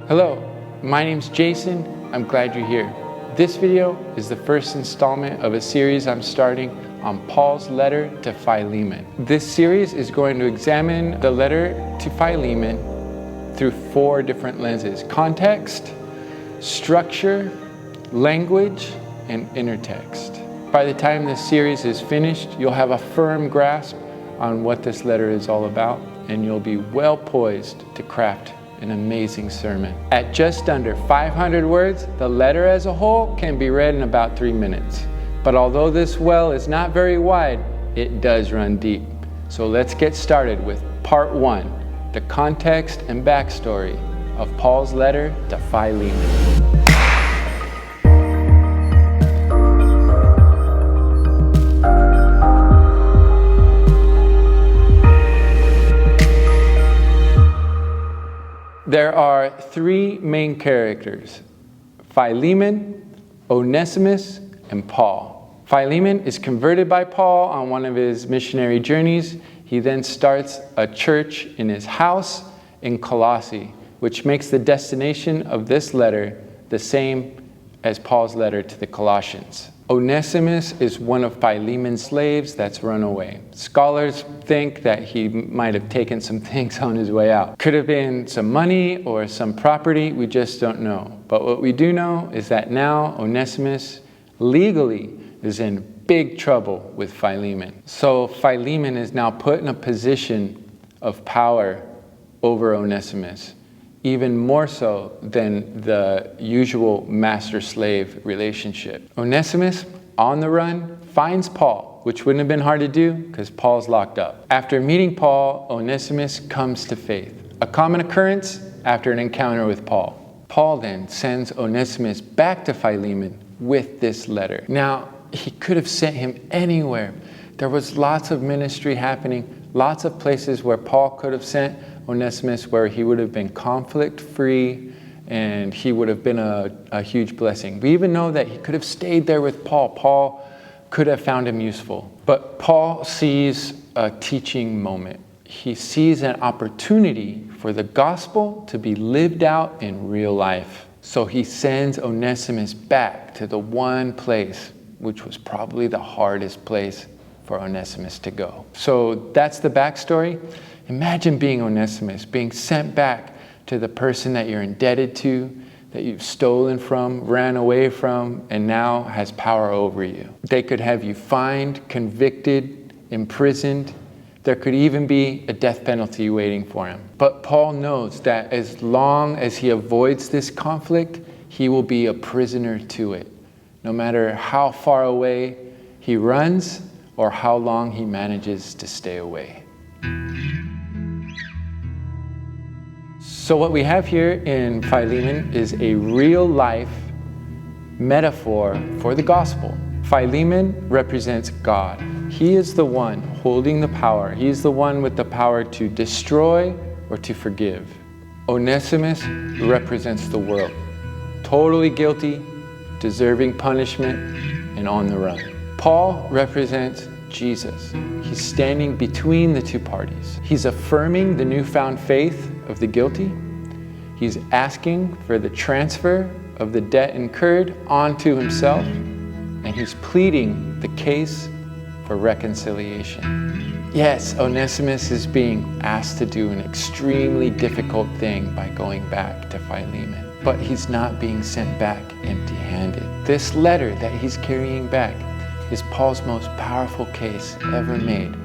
Hello, my name's Jason. I'm glad you're here. This video is the first installment of a series I'm starting on Paul's letter to Philemon. This series is going to examine the letter to Philemon through 4 different lenses: context, structure, language, and inner text. By the time this series is finished, you'll have a firm grasp on what this letter is all about, and you'll be well poised to craft an amazing sermon. At just under 500 words, the letter as a whole can be read in about 3 minutes. But although this well is not very wide, it does run deep. So let's get started with part 1, the context and backstory of Paul's letter to Philemon. There are 3 main characters: Philemon, Onesimus, and Paul. Philemon is converted by Paul on one of his missionary journeys. He then starts a church in his house in Colossae, which makes the destination of this letter the same as Paul's letter to the Colossians. Onesimus is one of Philemon's slaves that's run away. Scholars think that he might have taken some things on his way out. Could have been some money or some property, we just don't know. But what we do know is that now Onesimus legally is in big trouble with Philemon. So Philemon is now put in a position of power over Onesimus, even more so than the usual master-slave relationship. Onesimus, on the run, finds Paul, which wouldn't have been hard to do because Paul's locked up. After meeting Paul, Onesimus comes to faith, a common occurrence after an encounter with Paul. Paul then sends Onesimus back to Philemon with this letter. Now, he could have sent him anywhere. There was lots of ministry happening, lots of places where Paul could have sent Onesimus, where he would have been conflict-free and he would have been a huge blessing. We even know that he could have stayed there with Paul. Paul could have found him useful. But Paul sees a teaching moment. He sees an opportunity for the gospel to be lived out in real life. So he sends Onesimus back to the one place, which was probably the hardest place for Onesimus to go. So that's the backstory. Imagine being Onesimus, being sent back to the person that you're indebted to, that you've stolen from, ran away from, and now has power over you. They could have you fined, convicted, imprisoned. There could even be a death penalty waiting for him. But Paul knows that as long as he avoids this conflict, he will be a prisoner to it, no matter how far away he runs or how long he manages to stay away. So what we have here in Philemon is a real-life metaphor for the gospel. Philemon represents God. He is the one holding the power. He's the one with the power to destroy or to forgive. Onesimus represents the world, totally guilty, deserving punishment, and on the run. Paul represents Jesus. He's standing between the 2 parties. He's affirming the newfound faith of the guilty. He's asking for the transfer of the debt incurred onto himself, and he's pleading the case for reconciliation. Yes, Onesimus is being asked to do an extremely difficult thing by going back to Philemon, but he's not being sent back empty-handed. This letter that he's carrying back is Paul's most powerful case ever made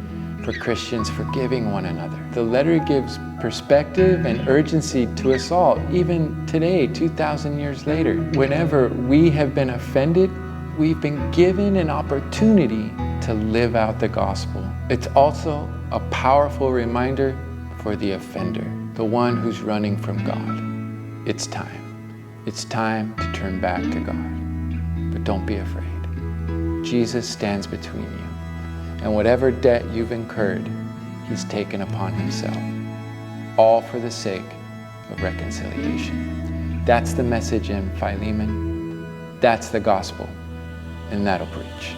for Christians forgiving one another. The letter gives perspective and urgency to us all, even today, 2,000 years later. Whenever we have been offended, we've been given an opportunity to live out the gospel. It's also a powerful reminder for the offender, the one who's running from God. It's time. It's time to turn back to God. But don't be afraid. Jesus stands between you. And whatever debt you've incurred, he's taken upon himself, all for the sake of reconciliation. That's the message in Philemon. That's the gospel, and that'll preach.